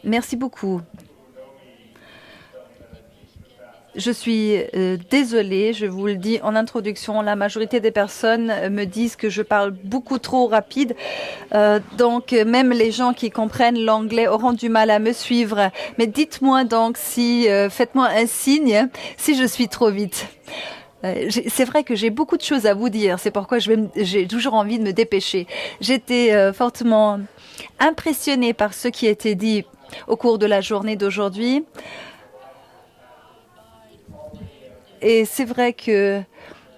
Merci beaucoup. Je suis désolée, je vous le dis en introduction, la majorité des personnes me disent que je parle beaucoup trop rapide. Donc, même les gens qui comprennent l'anglais auront du mal à me suivre. Mais dites-moi donc si, faites-moi un signe si je suis trop vite. C'est vrai que j'ai beaucoup de choses à vous dire, c'est pourquoi j'ai toujours envie de me dépêcher. J'étais fortement impressionnée par ce qui a été dit au cours de la journée d'aujourd'hui. Et c'est vrai que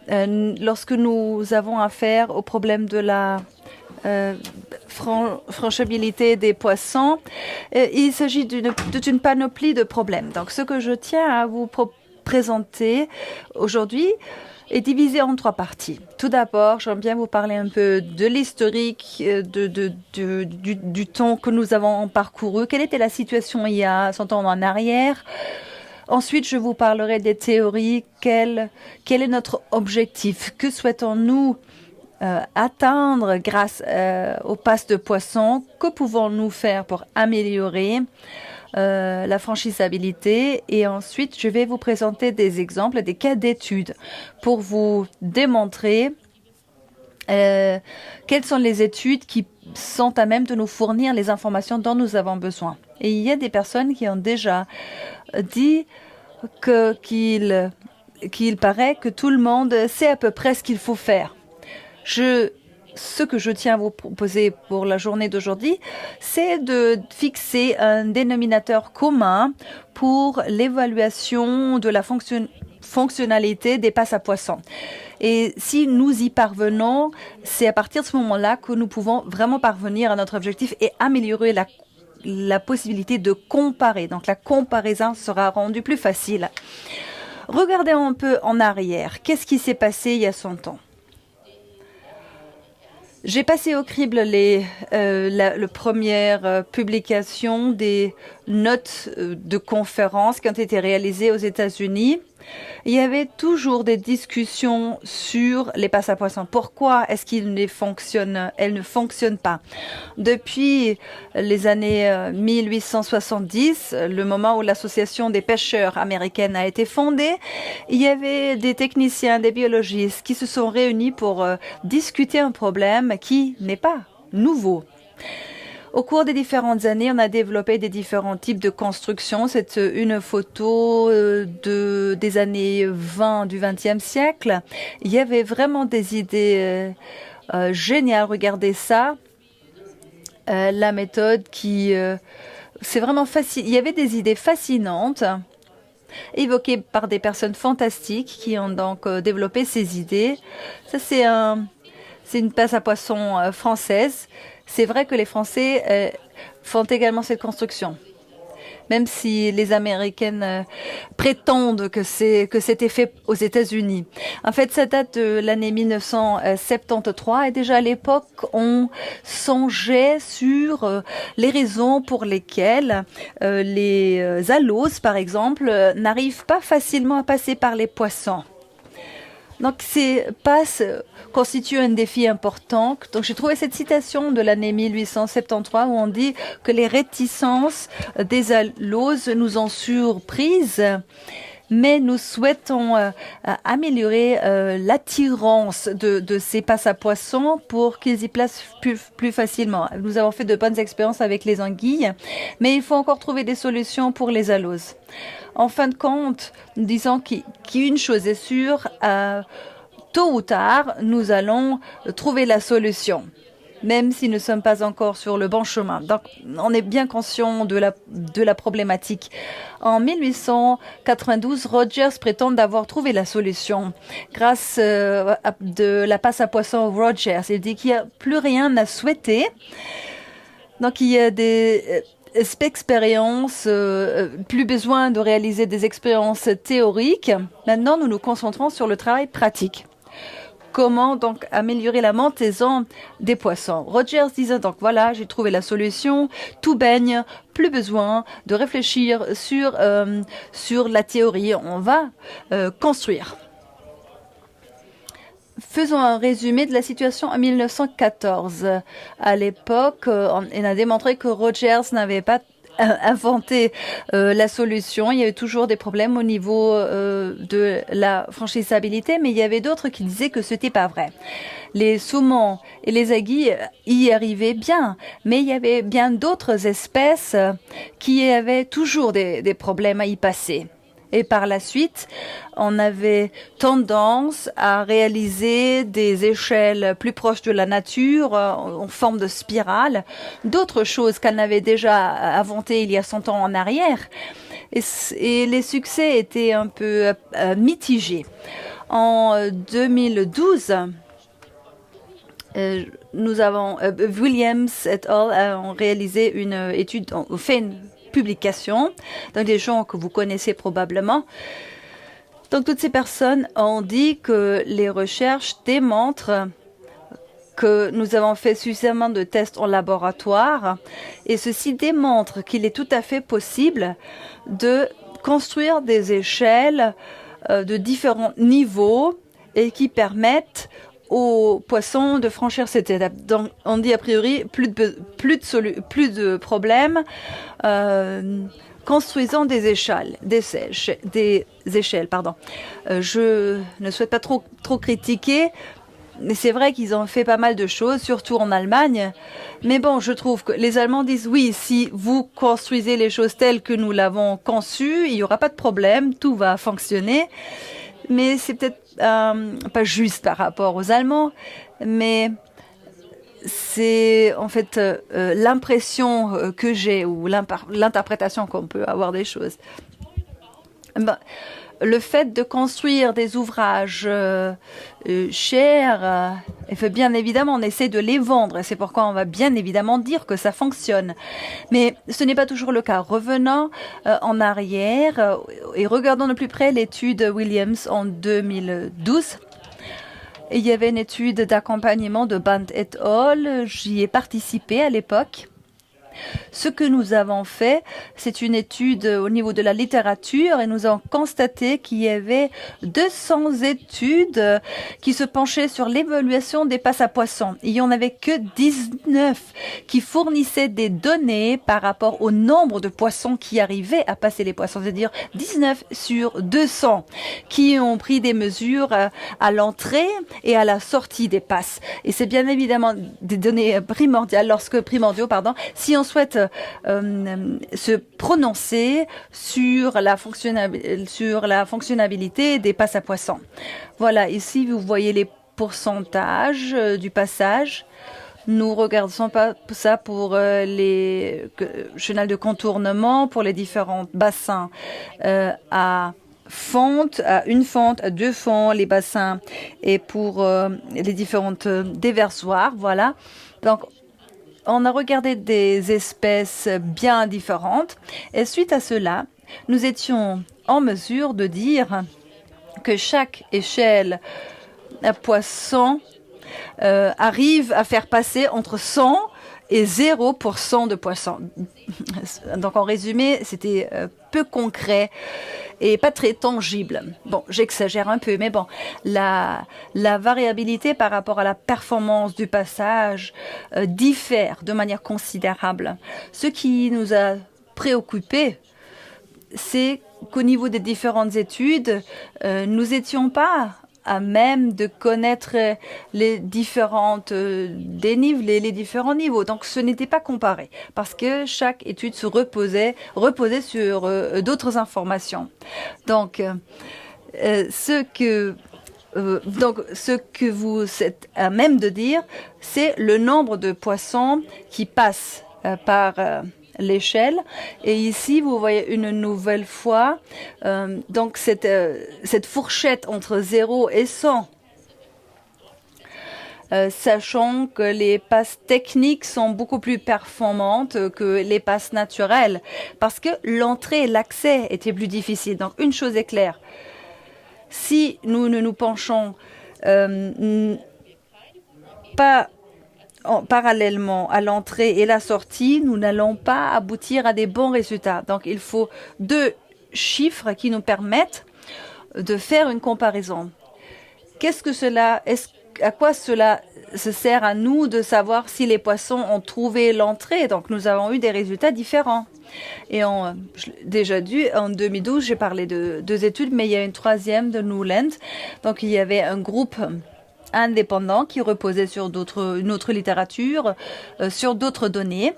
lorsque nous avons affaire au problème de la franchabilité des poissons, il s'agit d'une panoplie de problèmes. Donc, ce que je tiens à vous présenter aujourd'hui est divisé en 3 parties. Tout d'abord, j'aimerais bien vous parler un peu de l'historique du temps que nous avons parcouru. Quelle était la situation il y a 100 ans en arrière? Ensuite, je vous parlerai des théories. Quel est notre objectif? Que souhaitons-nous atteindre grâce au passe de poisson? Que pouvons-nous faire pour améliorer la franchisabilité? Et ensuite, je vais vous présenter des exemples, des cas d'études pour vous démontrer quelles sont les études qui sont à même de nous fournir les informations dont nous avons besoin. Et il y a des personnes qui ont déjà dit qu'il paraît que tout le monde sait à peu près ce qu'il faut faire. Ce que je tiens à vous proposer pour la journée d'aujourd'hui, c'est de fixer un dénominateur commun pour l'évaluation de la fonctionnalité des passes à poissons. Et si nous y parvenons, c'est à partir de ce moment-là que nous pouvons vraiment parvenir à notre objectif et améliorer la possibilité de comparer. Donc la comparaison sera rendue plus facile. Regardez un peu en arrière. Qu'est-ce qui s'est passé il y a 100 ans? J'ai passé au crible la première publication des notes de conférences qui ont été réalisées aux États-Unis. Il y avait toujours des discussions sur les passes à poissons. Pourquoi est-ce qu'elles ne fonctionnent pas? Depuis les années 1870, le moment où l'Association des pêcheurs américaine a été fondée, il y avait des techniciens, des biologistes qui se sont réunis pour discuter un problème qui n'est pas nouveau. Au cours des différentes années, on a développé des différents types de constructions. C'est une photo des années 20 du XXe siècle. Il y avait vraiment des idées géniales. Regardez ça. La méthode c'est vraiment facile. Il y avait des idées fascinantes évoquées par des personnes fantastiques qui ont donc développé ces idées. Ça, c'est une passe à poissons française. C'est vrai que les Français font également cette construction, même si les Américaines prétendent que c'était fait aux États-Unis. En fait, ça date de l'année 1973 et déjà à l'époque, on songeait sur les raisons pour lesquelles les aloses, par exemple, n'arrivent pas facilement à passer par les poissons. Donc, ces passes constituent un défi important. Donc, j'ai trouvé cette citation de l'année 1873 où on dit que les réticences des aloses nous ont surprises, mais nous souhaitons améliorer l'attirance de ces passes à poissons pour qu'ils y placent plus facilement. Nous avons fait de bonnes expériences avec les anguilles, mais il faut encore trouver des solutions pour les aloses. En fin de compte, nous disons qu'une chose est sûre, tôt ou tard, nous allons trouver la solution, même si nous ne sommes pas encore sur le bon chemin. Donc, on est bien conscient de la problématique. En 1892, Rogers prétend d'avoir trouvé la solution grâce de la passe à poissons Rogers. Il dit qu'il n'y a plus rien à souhaiter. Donc, il y a des expériences, plus besoin de réaliser des expériences théoriques. Maintenant, nous nous concentrons sur le travail pratique. Comment donc améliorer la montaison des poissons? Rogers disait donc voilà, j'ai trouvé la solution, tout baigne, plus besoin de réfléchir sur la théorie, on va construire. Faisons un résumé de la situation en 1914. À l'époque, on a démontré que Rogers n'avait pas inventé la solution. Il y avait toujours des problèmes au niveau de la franchisabilité, mais il y avait d'autres qui disaient que ce n'était pas vrai. Les saumons et les aiguilles y arrivaient bien, mais il y avait bien d'autres espèces qui avaient toujours des problèmes à y passer. Et par la suite, on avait tendance à réaliser des échelles plus proches de la nature, en forme de spirale, d'autres choses qu'on avait déjà inventées il y a 100 ans en arrière. Et les succès étaient un peu mitigés. En 2012, nous avons Williams et al. Ont réalisé une étude, ont fait une publication, donc des gens que vous connaissez probablement. Donc toutes ces personnes ont dit que les recherches démontrent que nous avons fait suffisamment de tests en laboratoire et ceci démontre qu'il est tout à fait possible de construire des échelles de différents niveaux et qui permettent aux poissons de franchir cette étape. Donc, on dit a priori plus de problèmes. Construisons des échelles, pardon. Je ne souhaite pas trop critiquer, mais c'est vrai qu'ils ont fait pas mal de choses, surtout en Allemagne. Mais bon, je trouve que les Allemands disent oui, si vous construisez les choses telles que nous l'avons conçues, il n'y aura pas de problème, tout va fonctionner. Mais c'est peut-être pas juste par rapport aux Allemands, mais c'est en fait l'impression que j'ai ou l'interprétation qu'on peut avoir des choses. Le fait de construire des ouvrages chers, bien évidemment, on essaie de les vendre. C'est pourquoi on va bien évidemment dire que ça fonctionne. Mais ce n'est pas toujours le cas. Revenons en arrière et regardons de plus près l'étude Williams en 2012. Il y avait une étude d'accompagnement de Band et al. J'y ai participé à l'époque. Ce que nous avons fait, c'est une étude au niveau de la littérature et nous avons constaté qu'il y avait 200 études qui se penchaient sur l'évaluation des passes à poissons. Il n'y en avait que 19 qui fournissaient des données par rapport au nombre de poissons qui arrivaient à passer les poissons, c'est-à-dire 19 sur 200 qui ont pris des mesures à l'entrée et à la sortie des passes. Et c'est bien évidemment des données primordiales si on souhaite se prononcer sur la fonctionnalité des passes à poissons. Voilà, ici vous voyez les pourcentages du passage. Nous regardons pas ça pour les chenals de contournement, pour les différents bassins à fonte, à une fonte, à deux fonds, les bassins et pour les différentes déversoirs. Voilà. Donc, on a regardé des espèces bien différentes et suite à cela, nous étions en mesure de dire que chaque échelle à poisson arrive à faire passer entre 100 et 0% de poissons. Donc en résumé, c'était peu concret et pas très tangible. Bon, j'exagère un peu, mais bon, la variabilité par rapport à la performance du passage diffère de manière considérable. Ce qui nous a préoccupés, c'est qu'au niveau des différentes études, nous n'étions pas à même de connaître les différentes dénivelés, les différents niveaux. Donc, ce n'était pas comparé parce que chaque étude se reposait sur d'autres informations. Donc, ce que vous êtes à même de dire, c'est le nombre de poissons qui passent par l'échelle. Et ici, vous voyez une nouvelle fois, donc cette fourchette entre 0 et 100. Sachant que les passes techniques sont beaucoup plus performantes que les passes naturelles, parce que l'entrée et l'accès étaient plus difficiles. Donc, une chose est claire. Si nous ne nous penchons pas parallèlement à l'entrée et la sortie, nous n'allons pas aboutir à des bons résultats. Donc, il faut deux chiffres qui nous permettent de faire une comparaison. Qu'est-ce que cela à quoi cela se sert à nous de savoir si les poissons ont trouvé l'entrée. Donc, nous avons eu des résultats différents. Et déjà en 2012, j'ai parlé de 2 études, mais il y a une troisième de Newland. Donc, il y avait un groupe indépendant qui reposait sur une autre littérature, sur d'autres données.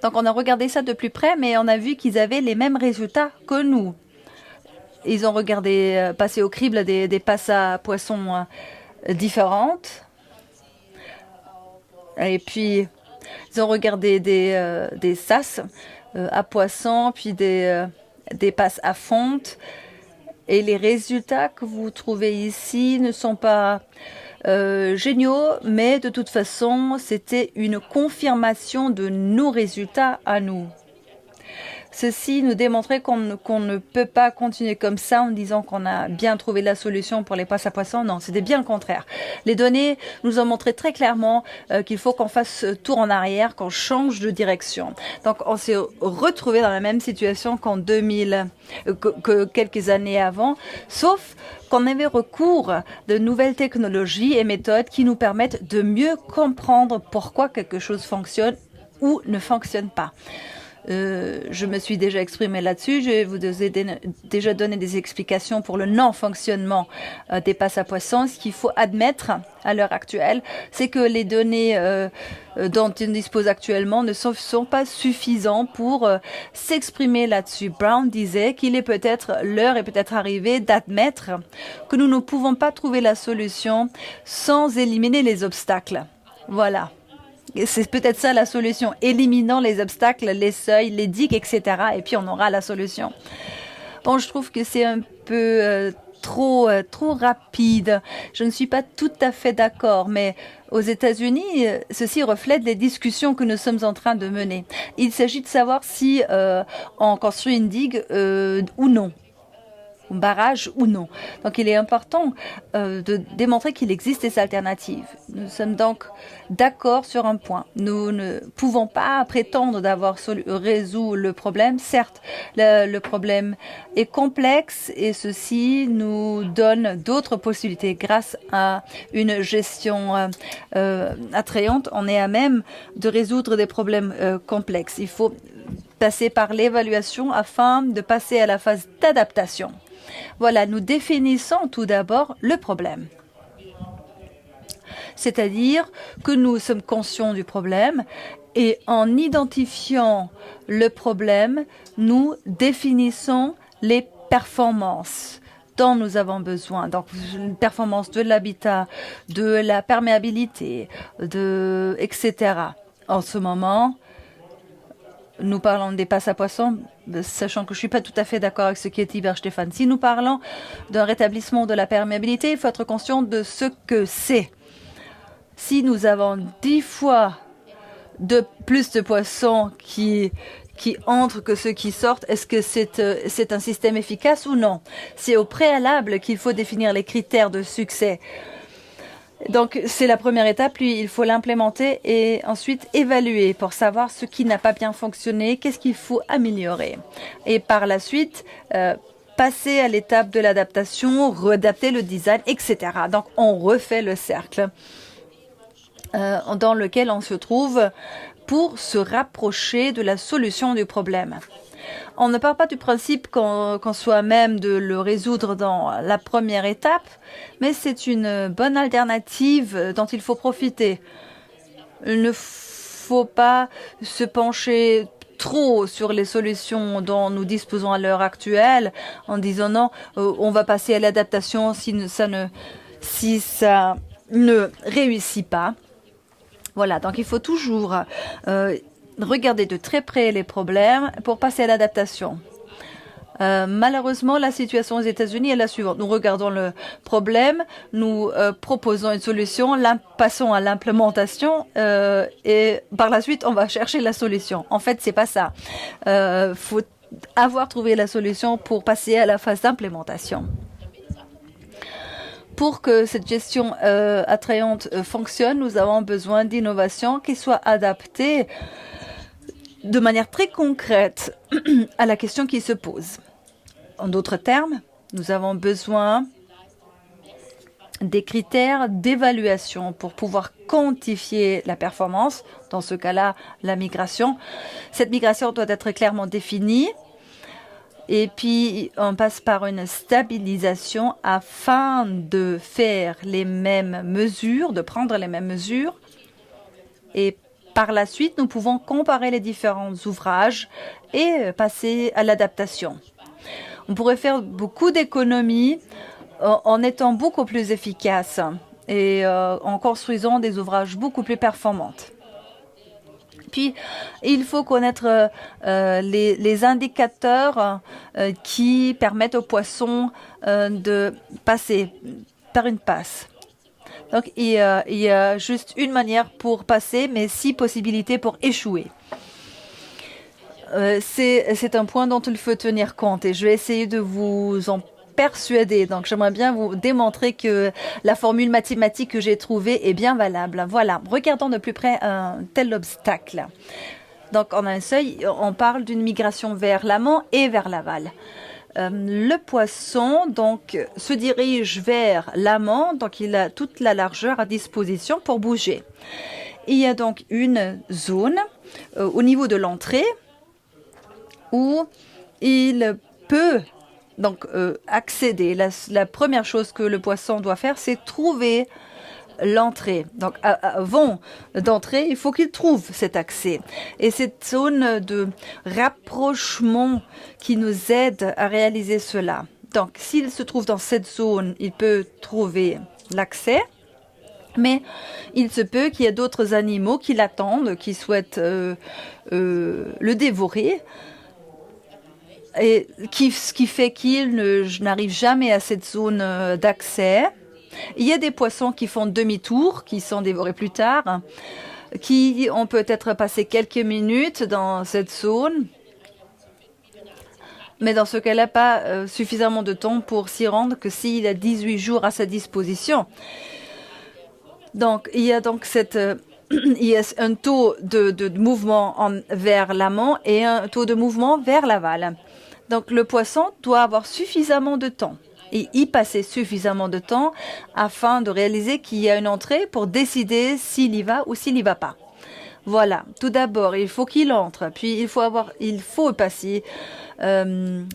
Donc, on a regardé ça de plus près, mais on a vu qu'ils avaient les mêmes résultats que nous. Ils ont regardé passer au crible des passes à poissons différentes. Et puis, ils ont regardé des sas à poissons, puis des passes à fonte. Et les résultats que vous trouvez ici ne sont pas géniaux, mais de toute façon, c'était une confirmation de nos résultats à nous. Ceci nous démontrait qu'on ne peut pas continuer comme ça en disant qu'on a bien trouvé la solution pour les passes à poissons. Non, c'était bien le contraire. Les données nous ont montré très clairement qu'il faut qu'on fasse tour en arrière, qu'on change de direction. Donc, on s'est retrouvé dans la même situation qu'en 2000, que quelques années avant, sauf qu'on avait recours à de nouvelles technologies et méthodes qui nous permettent de mieux comprendre pourquoi quelque chose fonctionne ou ne fonctionne pas. Je me suis déjà exprimée là-dessus. Je vous ai déjà donné des explications pour le non-fonctionnement des passes à poissons. Ce qu'il faut admettre à l'heure actuelle, c'est que les données dont on dispose actuellement ne sont pas suffisantes pour s'exprimer là-dessus. Brown disait l'heure est peut-être arrivée d'admettre que nous ne pouvons pas trouver la solution sans éliminer les obstacles. Voilà. C'est peut-être ça la solution, éliminant les obstacles, les seuils, les digues, etc. Et puis on aura la solution. Bon, je trouve que c'est un peu trop rapide. Je ne suis pas tout à fait d'accord, mais aux États-Unis, ceci reflète les discussions que nous sommes en train de mener. Il s'agit de savoir si on construit une digue ou non. Barrage ou non. Donc, il est important de démontrer qu'il existe des alternatives. Nous sommes donc d'accord sur un point. Nous ne pouvons pas prétendre d'avoir résolu le problème. Certes, le problème est complexe et ceci nous donne d'autres possibilités. Grâce à une gestion attrayante, on est à même de résoudre des problèmes complexes. Il faut passer par l'évaluation afin de passer à la phase d'adaptation. Voilà, nous définissons tout d'abord le problème. C'est-à-dire que nous sommes conscients du problème et en identifiant le problème, nous définissons les performances dont nous avons besoin. Donc, une performance de l'habitat, de la perméabilité, etc. En ce moment, nous parlons des passes à poissons, sachant que je ne suis pas tout à fait d'accord avec ce qui est dit par Stéphane. Si nous parlons d'un rétablissement de la perméabilité, il faut être conscient de ce que c'est. Si nous avons 10 fois plus de poissons qui entrent que ceux qui sortent, est-ce que c'est un système efficace ou non? C'est au préalable qu'il faut définir les critères de succès. Donc, c'est la première étape, puis il faut l'implémenter et ensuite évaluer pour savoir ce qui n'a pas bien fonctionné, qu'est-ce qu'il faut améliorer. Et par la suite, passer à l'étape de l'adaptation, réadapter le design, etc. Donc, on refait le cercle dans lequel on se trouve pour se rapprocher de la solution du problème. On ne part pas du principe qu'on soit même de le résoudre dans la première étape, mais c'est une bonne alternative dont il faut profiter. Il ne faut pas se pencher trop sur les solutions dont nous disposons à l'heure actuelle en disant non, on va passer à l'adaptation si ça ne réussit pas. Voilà, donc il faut toujours regarder de très près les problèmes pour passer à l'adaptation. Malheureusement, la situation aux États-Unis est la suivante. Nous regardons le problème, nous proposons une solution, passons à l'implémentation et par la suite, on va chercher la solution. En fait, c'est pas ça. Faut avoir trouvé la solution pour passer à la phase d'implémentation. Pour que cette gestion attrayante fonctionne, nous avons besoin d'innovation qui soit adaptée de manière très concrète à la question qui se pose. En d'autres termes, nous avons besoin des critères d'évaluation pour pouvoir quantifier la performance, dans ce cas-là, la migration. Cette migration doit être clairement définie. Et puis, on passe par une stabilisation afin de faire les mêmes mesures, de prendre les mêmes mesures. Et par la suite, nous pouvons comparer les différents ouvrages et passer à l'adaptation. On pourrait faire beaucoup d'économies en étant beaucoup plus efficace et en construisant des ouvrages beaucoup plus performants. Puis, il faut connaître les indicateurs qui permettent aux poissons de passer par une passe. Donc, il y a juste une manière pour passer, mais 6 possibilités pour échouer. C'est un point dont il faut tenir compte et je vais essayer de vous en persuader. Donc, j'aimerais bien vous démontrer que la formule mathématique que j'ai trouvée est bien valable. Voilà, regardons de plus près un tel obstacle. Donc, on a un seuil, on parle d'une migration vers l'amont et vers l'aval. Le poisson donc se dirige vers l'amont, donc il a toute la largeur à disposition pour bouger. Il y a donc une zone au niveau de l'entrée où il peut donc accéder. La première chose que le poisson doit faire, c'est trouver l'entrée. Donc, avant d'entrer, il faut qu'il trouve cet accès. Et cette zone de rapprochement qui nous aide à réaliser cela. Donc, s'il se trouve dans cette zone, il peut trouver l'accès. Mais il se peut qu'il y ait d'autres animaux qui l'attendent, qui souhaitent le dévorer. Et ce qui fait qu'il n'arrive jamais à cette zone d'accès. Il y a des poissons qui font demi-tour, qui sont dévorés plus tard, qui ont peut-être passé quelques minutes dans cette zone, mais dans ce cas-là, pas suffisamment de temps pour s'y rendre que s'il a 18 jours à sa disposition. Donc, il y a donc il y a un taux de mouvement vers l'amont et un taux de mouvement vers l'aval. Donc, le poisson doit avoir suffisamment de temps et y passer suffisamment de temps afin de réaliser qu'il y a une entrée pour décider s'il y va ou s'il n'y va pas. Voilà, tout d'abord, il faut qu'il entre, puis il faut passer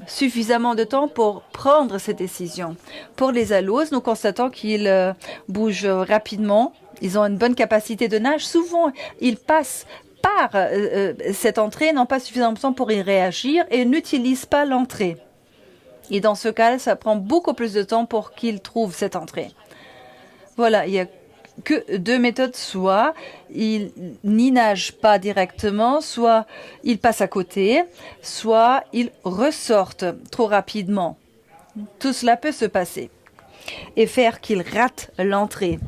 suffisamment de temps pour prendre ces décisions. Pour les aloses, nous constatons qu'ils bougent rapidement, ils ont une bonne capacité de nage. Souvent, ils passent par cette entrée, n'ont pas suffisamment de temps pour y réagir et n'utilisent pas l'entrée. Et dans ce cas, ça prend beaucoup plus de temps pour qu'ils trouvent cette entrée. Voilà, il n'y a que 2 méthodes. Soit ils n'y nagent pas directement, soit ils passent à côté, soit ils ressortent trop rapidement. Tout cela peut se passer et faire qu'ils ratent l'entrée.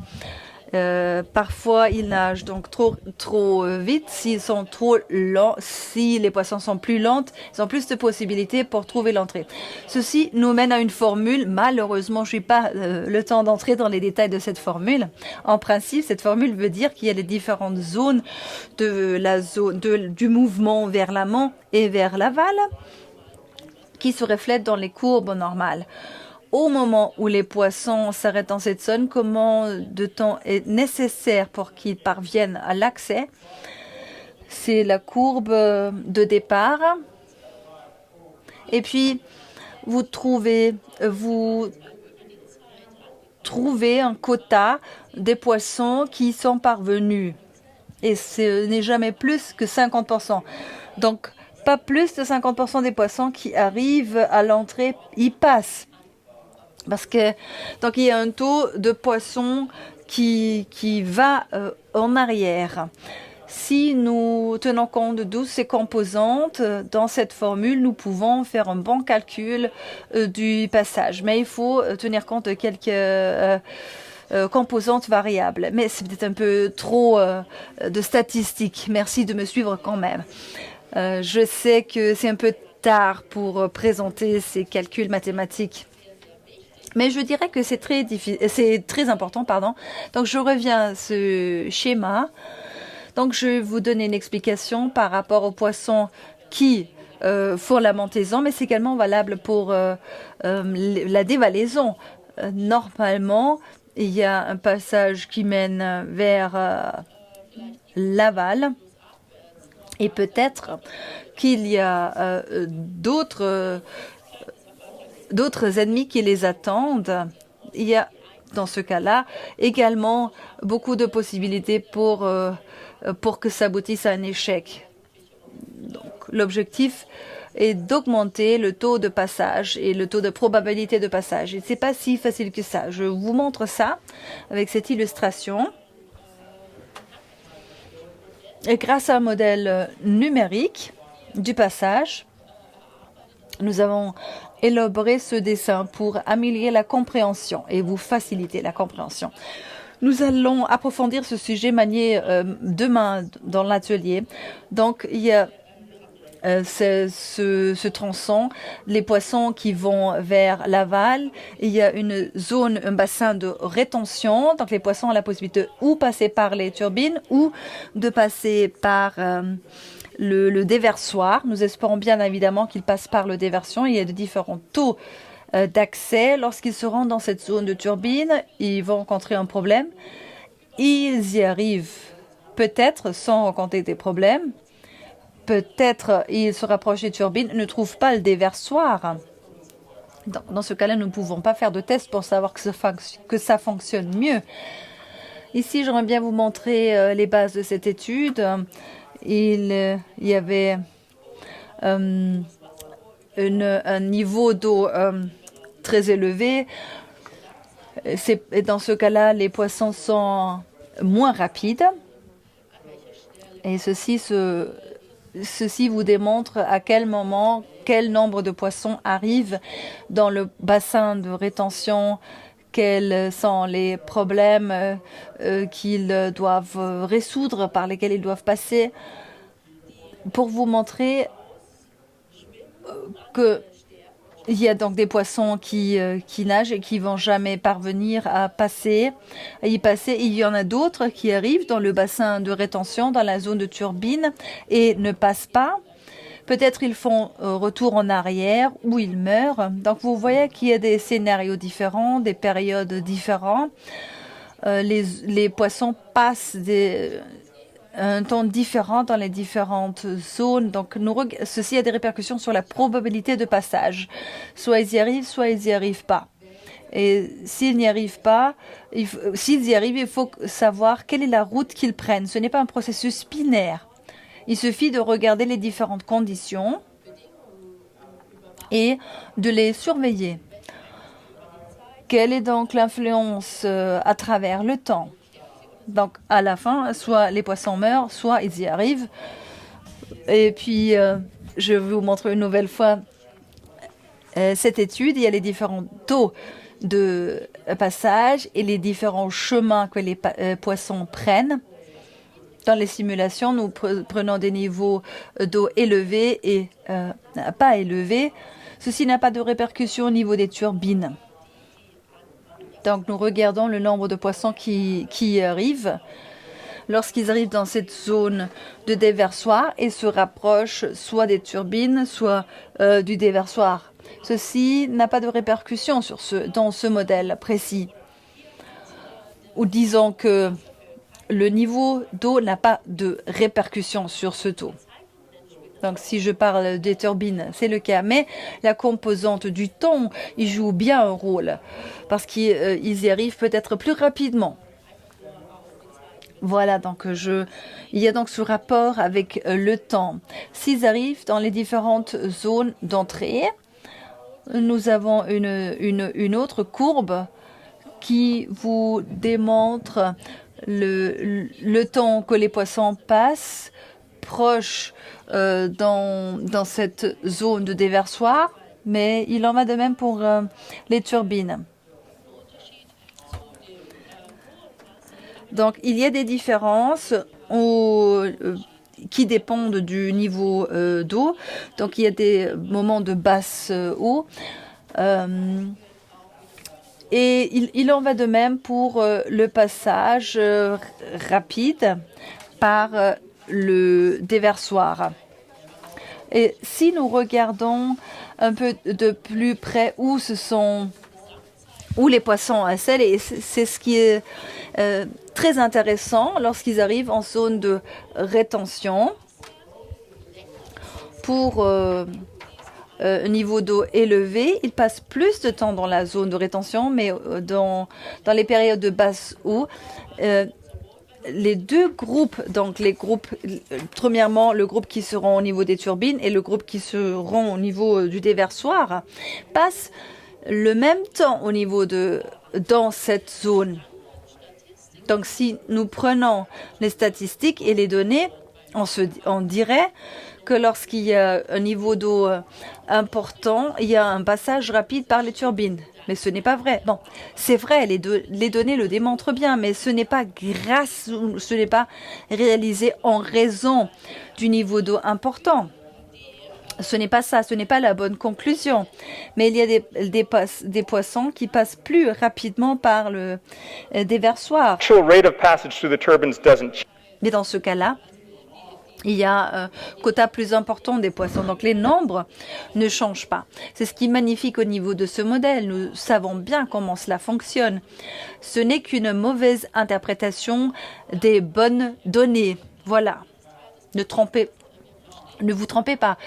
Parfois, ils nagent donc trop vite. S'ils sont trop lents, si les poissons sont plus lents, ils ont plus de possibilités pour trouver l'entrée. Ceci nous mène à une formule. Malheureusement, je n'ai pas le temps d'entrer dans les détails de cette formule. En principe, cette formule veut dire qu'il y a les différentes zones du mouvement vers l'amont et vers l'aval qui se reflètent dans les courbes normales. Au moment où les poissons s'arrêtent dans cette zone, combien de temps est nécessaire pour qu'ils parviennent à l'accès? C'est la courbe de départ. Et puis, vous trouvez un quota des poissons qui sont parvenus. Et ce n'est jamais plus que 50%. Donc, pas plus de 50% des poissons qui arrivent à l'entrée y passent. Parce que donc il y a un taux de poisson qui va en arrière. Si nous tenons compte de toutes ces composantes dans cette formule, nous pouvons faire un bon calcul du passage. Mais il faut tenir compte de quelques composantes variables. Mais c'est peut-être un peu trop de statistiques. Merci de me suivre quand même. Je sais que c'est un peu tard pour présenter ces calculs mathématiques. Mais je dirais que c'est très important, pardon. Donc, je reviens à ce schéma. Donc, je vais vous donner une explication par rapport aux poissons qui font la montaison, mais c'est également valable pour la dévalaison. Normalement, il y a un passage qui mène vers l'aval. Et peut-être qu'il y a d'autres ennemis qui les attendent. Il y a, dans ce cas-là, également beaucoup de possibilités pour que ça aboutisse à un échec. Donc, l'objectif est d'augmenter le taux de passage et le taux de probabilité de passage. Et ce n'est pas si facile que ça. Je vous montre ça avec cette illustration. Et grâce à un modèle numérique du passage, nous avons élaboré ce dessin pour améliorer la compréhension et vous faciliter la compréhension. Nous allons approfondir ce sujet manié demain dans l'atelier. Donc, il y a ce tronçon, les poissons qui vont vers l'aval. Il y a une zone, un bassin de rétention. Donc, les poissons ont la possibilité ou passer par les turbines ou de passer par le déversoir. Nous espérons bien évidemment qu'ils passent par le déversion. Il y a de différents taux d'accès. Lorsqu'ils se rendent dans cette zone de turbine, ils vont rencontrer un problème. Ils y arrivent peut-être sans rencontrer des problèmes. Peut-être ils se rapprochent des turbines, ne trouvent pas le déversoir. Dans ce cas-là, nous ne pouvons pas faire de test pour savoir que ça fonctionne mieux. Ici, j'aimerais bien vous montrer les bases de cette étude. Il y avait un niveau d'eau très élevé. Et dans ce cas-là, les poissons sont moins rapides. Et ceci vous démontre à quel moment, quel nombre de poissons arrivent dans le bassin de rétention, quels sont les problèmes qu'ils doivent résoudre, par lesquels ils doivent passer, pour vous montrer qu'il y a donc des poissons qui nagent et qui vont jamais parvenir à y passer. Il y en a d'autres qui arrivent dans le bassin de rétention, dans la zone de turbine, et ne passent pas. Peut-être ils font retour en arrière ou ils meurent. Donc vous voyez qu'il y a des scénarios différents, des périodes différentes. Les poissons passent un temps différent dans les différentes zones. Donc, ceci a des répercussions sur la probabilité de passage. Soit ils y arrivent, soit ils n'y arrivent pas. Et s'ils n'y arrivent pas, s'ils y arrivent, il faut savoir quelle est la route qu'ils prennent. Ce n'est pas un processus binaire. Il suffit de regarder les différentes conditions et de les surveiller. Quelle est donc l'influence à travers le temps? Donc, à la fin, soit les poissons meurent, soit ils y arrivent. Et puis, je vais vous montrer une nouvelle fois cette étude. Il y a les différents taux de passage et les différents chemins que les poissons prennent. Dans les simulations, nous prenons des niveaux d'eau élevés et pas élevés. Ceci n'a pas de répercussion au niveau des turbines. Donc, nous regardons le nombre de poissons qui y arrivent lorsqu'ils arrivent dans cette zone de déversoir et se rapprochent soit des turbines, soit du déversoir. Ceci n'a pas de répercussion dans ce modèle précis. Ou disons que le niveau d'eau n'a pas de répercussion sur ce taux. Donc, si je parle des turbines, c'est le cas. Mais la composante du temps, il joue bien un rôle parce qu'ils y arrivent peut-être plus rapidement. Voilà, donc il y a donc ce rapport avec le temps. S'ils arrivent dans les différentes zones d'entrée, nous avons une autre courbe qui vous démontre le temps que les poissons passent proche dans cette zone de déversoir, mais il en va de même pour les turbines. Donc, il y a des différences qui dépendent du niveau d'eau. Donc, il y a des moments de basse eau. Et il en va de même pour le passage rapide par le déversoir. Et si nous regardons un peu de plus près où se sont ou les poissons à sel. Et c'est ce qui est très intéressant lorsqu'ils arrivent en zone de rétention pour un niveau d'eau élevé. Ils passent plus de temps dans la zone de rétention, mais dans les périodes de basse eau, les deux groupes, donc les groupes, premièrement le groupe qui seront au niveau des turbines et le groupe qui seront au niveau du déversoir, passent le même temps au niveau dans cette zone. Donc si nous prenons les statistiques et les données, on dirait que lorsqu'il y a un niveau d'eau important, il y a un passage rapide par les turbines. Mais ce n'est pas vrai. Bon, c'est vrai, les données le démontrent bien, mais ce n'est pas réalisé en raison du niveau d'eau important. Ce n'est pas ça, ce n'est pas la bonne conclusion. Mais il y a des poissons qui passent plus rapidement par le déversoir. Mais dans ce cas-là, il y a un quota plus important des poissons. Donc les nombres ne changent pas. C'est ce qui est magnifique au niveau de ce modèle. Nous savons bien comment cela fonctionne. Ce n'est qu'une mauvaise interprétation des bonnes données. Voilà. Ne vous trompez pas.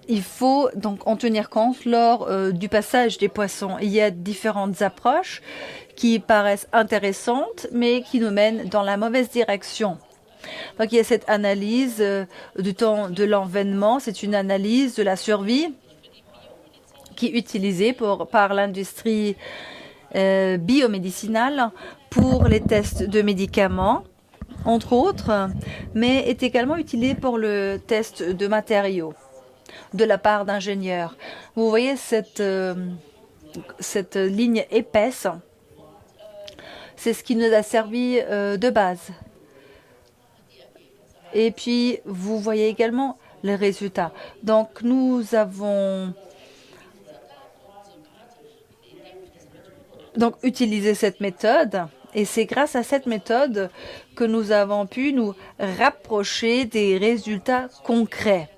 Il faut donc en tenir compte lors du passage des poissons. Il y a différentes approches qui paraissent intéressantes, mais qui nous mènent dans la mauvaise direction. Donc il y a cette analyse du temps de l'envènement, c'est une analyse de la survie qui est utilisée par l'industrie biomédicinale pour les tests de médicaments, entre autres, mais est également utilisée pour le test de matériaux de la part d'ingénieurs. Vous voyez cette ligne épaisse, c'est ce qui nous a servi de base. Et puis, vous voyez également les résultats. Donc, nous avons utilisé cette méthode. Et c'est grâce à cette méthode que nous avons pu nous rapprocher des résultats concrets.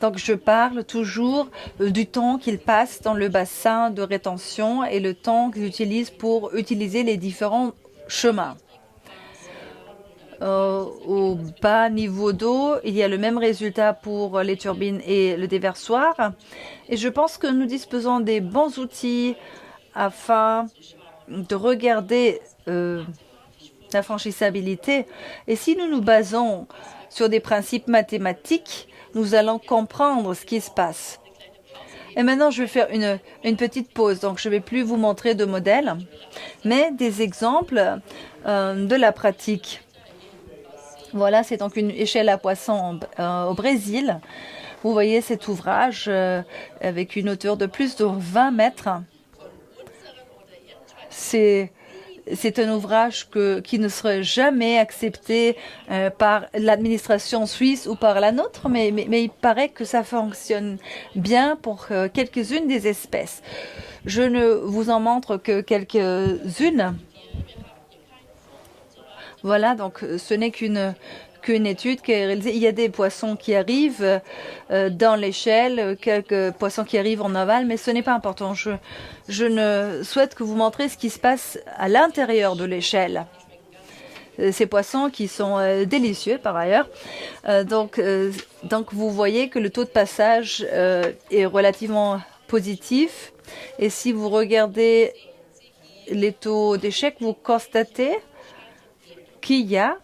Donc, je parle toujours du temps qu'ils passent dans le bassin de rétention et le temps qu'ils utilisent pour utiliser les différents chemins. Au bas niveau d'eau, il y a le même résultat pour les turbines et le déversoir. Et je pense que nous disposons des bons outils afin de regarder la franchissabilité. Et si nous nous basons sur des principes mathématiques, nous allons comprendre ce qui se passe. Et maintenant, je vais faire une petite pause. Donc, je ne vais plus vous montrer de modèles, mais des exemples de la pratique. Voilà, c'est donc une échelle à poissons au Brésil. Vous voyez cet ouvrage avec une hauteur de plus de 20 mètres. C'est un ouvrage qui ne serait jamais accepté par l'administration suisse ou par la nôtre, mais il paraît que ça fonctionne bien pour quelques-unes des espèces. Je ne vous en montre que quelques-unes. Voilà, donc ce n'est qu'une étude qui est réalisée. Il y a des poissons qui arrivent dans l'échelle, quelques poissons qui arrivent en aval, mais ce n'est pas important. Je ne souhaite que vous montrez ce qui se passe à l'intérieur de l'échelle. Ces poissons qui sont délicieux par ailleurs. Donc vous voyez que le taux de passage est relativement positif. Et si vous regardez les taux d'échec, vous constatez qu'il y a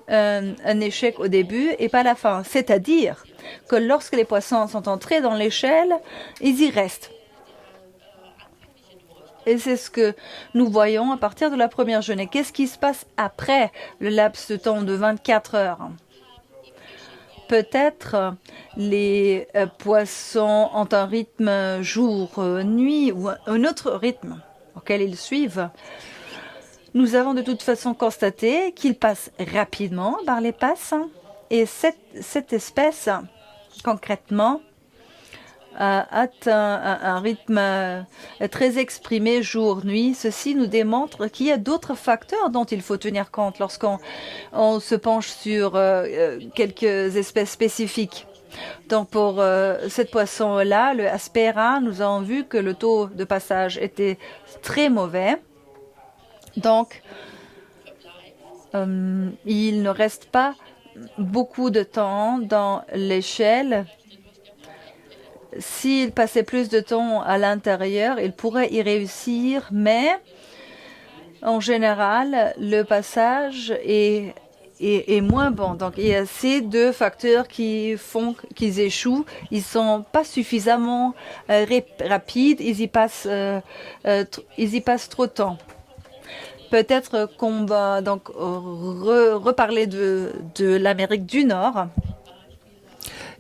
un échec au début et pas à la fin. C'est-à-dire que lorsque les poissons sont entrés dans l'échelle, ils y restent. Et c'est ce que nous voyons à partir de la première journée. Qu'est-ce qui se passe après le laps de temps de 24 heures? Peut-être les poissons ont un rythme jour-nuit ou un autre rythme auquel ils suivent. Nous avons de toute façon constaté qu'ils passent rapidement par les passes et cette espèce, concrètement, a un rythme très exprimé jour-nuit. Ceci nous démontre qu'il y a d'autres facteurs dont il faut tenir compte lorsqu'on se penche sur quelques espèces spécifiques. Donc pour cette poisson-là, le Aspera, nous avons vu que le taux de passage était très mauvais. Donc il ne reste pas beaucoup de temps dans l'échelle. S'il passait plus de temps à l'intérieur, il pourrait y réussir, mais en général, le passage est moins bon. Donc, il y a ces deux facteurs qui font qu'ils échouent. Ils sont pas suffisamment rapides. Ils y passent trop de temps. Peut-être qu'on va donc reparler de l'Amérique du Nord.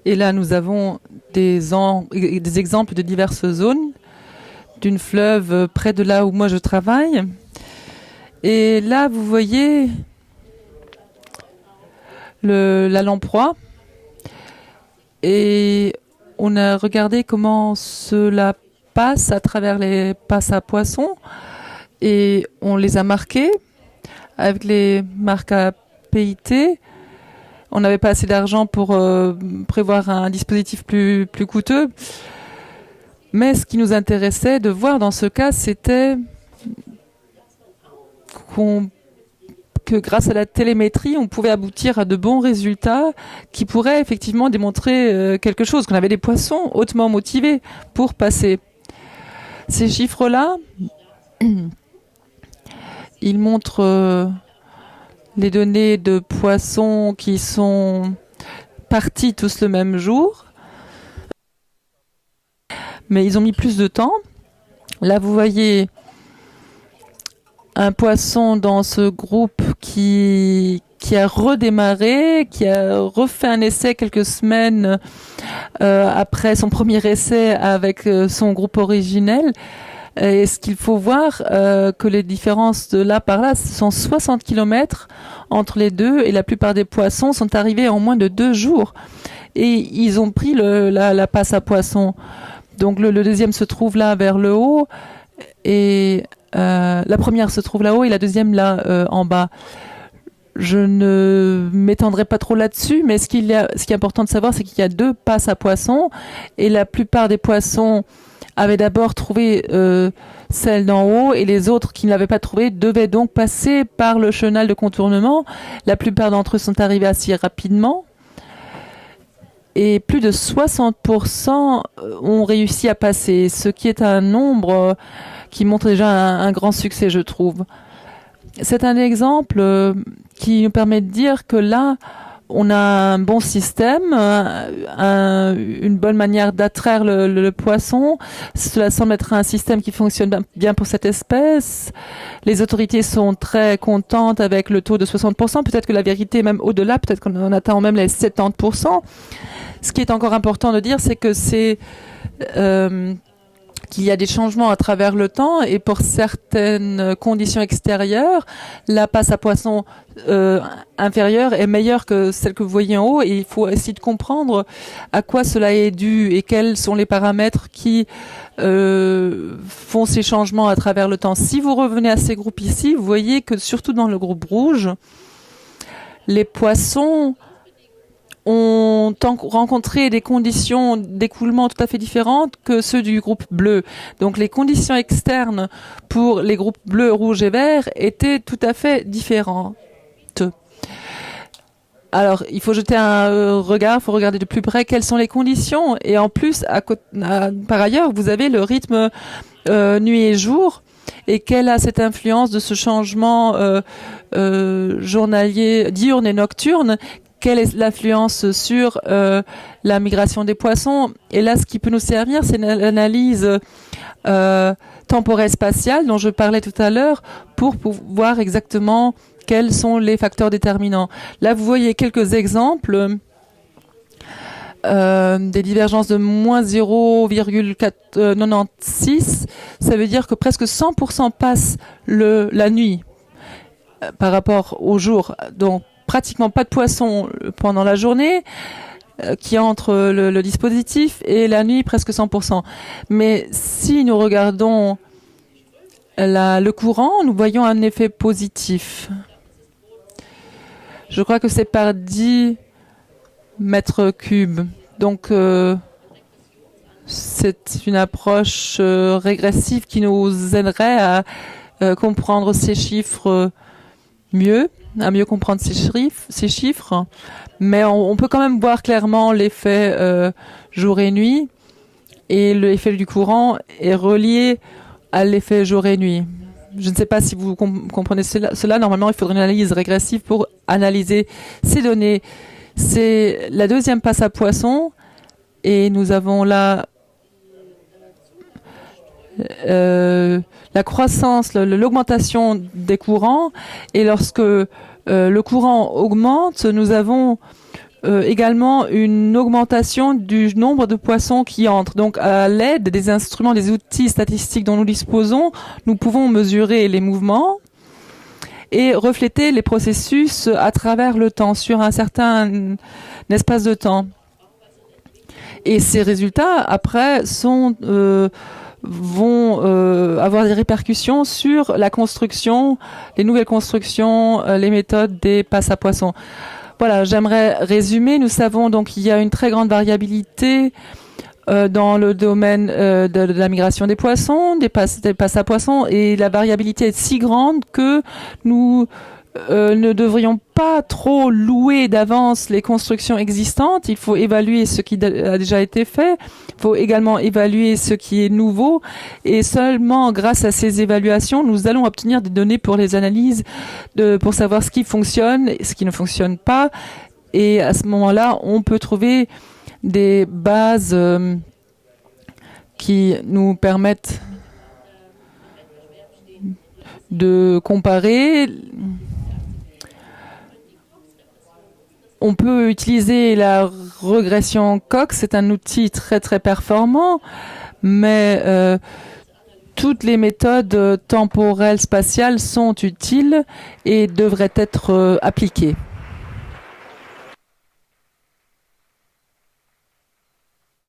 Et là, nous avons des exemples de diverses zones, d'une fleuve près de là où moi je travaille. Et là, vous voyez la lamproie. Et on a regardé comment cela passe à travers les passes à poissons. Et on les a marqués avec les marques à PIT. On n'avait pas assez d'argent pour prévoir un dispositif plus coûteux. Mais ce qui nous intéressait de voir dans ce cas, c'était que grâce à la télémétrie, on pouvait aboutir à de bons résultats qui pourraient effectivement démontrer quelque chose, qu'on avait des poissons hautement motivés pour passer. Ces chiffres-là, ils montrent les données de poissons qui sont partis tous le même jour. Mais ils ont mis plus de temps. Là, vous voyez un poisson dans ce groupe qui a redémarré, qui a refait un essai quelques semaines après son premier essai avec son groupe originel. Et ce qu'il faut voir, que les différences de là par là, ce sont 60 km entre les deux, et la plupart des poissons sont arrivés en moins de 2 jours. Et ils ont pris la passe à poissons. Donc le deuxième se trouve là vers le haut, et la première se trouve là-haut et la deuxième là en bas. Je ne m'étendrai pas trop là-dessus, mais ce qui est important de savoir, c'est qu'il y a 2 passes à poissons, et la plupart des poissons avaient d'abord trouvé celle d'en haut, et les autres qui ne l'avaient pas trouvée devaient donc passer par le chenal de contournement. La plupart d'entre eux sont arrivés assez rapidement, et plus de 60% ont réussi à passer, ce qui est un nombre qui montre déjà un grand succès, je trouve. C'est un exemple qui nous permet de dire que là, on a un bon système, une bonne manière d'attraire le poisson. Cela semble être un système qui fonctionne bien pour cette espèce. Les autorités sont très contentes avec le taux de 60%. Peut-être que la vérité est même au-delà. Peut-être qu'on en atteint même les 70%. Ce qui est encore important de dire, c'est que qu'il y a des changements à travers le temps, et pour certaines conditions extérieures, la passe à poisson inférieure est meilleure que celle que vous voyez en haut, et il faut essayer de comprendre à quoi cela est dû et quels sont les paramètres qui font ces changements à travers le temps. Si vous revenez à ces groupes ici, vous voyez que surtout dans le groupe rouge, les poissons ont rencontré des conditions d'écoulement tout à fait différentes que ceux du groupe bleu. Donc les conditions externes pour les groupes bleu, rouge et vert étaient tout à fait différentes. Alors, il faut jeter un regard, il faut regarder de plus près quelles sont les conditions. Et en plus, par ailleurs, vous avez le rythme nuit et jour. Et quelle a cette influence de ce changement journalier, diurne et nocturne? Quelle est l'influence sur la migration des poissons? Et là, ce qui peut nous servir, c'est l'analyse temporelle spatiale dont je parlais tout à l'heure, pour voir exactement quels sont les facteurs déterminants. Là, vous voyez quelques exemples des divergences de moins 0,96. Ça veut dire que presque 100% passent la nuit par rapport au jour. Donc, pratiquement pas de poissons pendant la journée qui entre le dispositif, et la nuit presque 100%. Mais si nous regardons le courant, nous voyons un effet positif. Je crois que c'est par 10 mètres cubes. Donc, c'est une approche régressive qui nous aiderait à comprendre ces chiffres mieux, à mieux comprendre ces chiffres. Mais on peut quand même voir clairement l'effet jour et nuit. Et l'effet du courant est relié à l'effet jour et nuit. Je ne sais pas si vous comprenez cela. Normalement, il faudrait une analyse régressive pour analyser ces données. C'est la deuxième passe à poisson. Et nous avons là la croissance, l'augmentation des courants. Et lorsque le courant augmente, nous avons également une augmentation du nombre de poissons qui entrent. Donc, à l'aide des instruments, des outils statistiques dont nous disposons, nous pouvons mesurer les mouvements et refléter les processus à travers le temps, sur un certain espace de temps. Et ces résultats, après, vont avoir des répercussions sur la construction, les nouvelles constructions, les méthodes des passes à poissons. Voilà, j'aimerais résumer. Nous savons donc qu'il y a une très grande variabilité dans le domaine de la migration des poissons, des passes à poissons, et la variabilité est si grande que nous ne devrions pas trop louer d'avance les constructions existantes. Il faut évaluer ce qui a déjà été fait. Il faut également évaluer ce qui est nouveau. Et seulement grâce à ces évaluations, nous allons obtenir des données pour les analyses, pour savoir ce qui fonctionne et ce qui ne fonctionne pas. Et à ce moment-là, on peut trouver des bases qui nous permettent de comparer. On peut utiliser la régression Cox, c'est un outil très très performant, mais toutes les méthodes temporelles spatiales sont utiles et devraient être appliquées.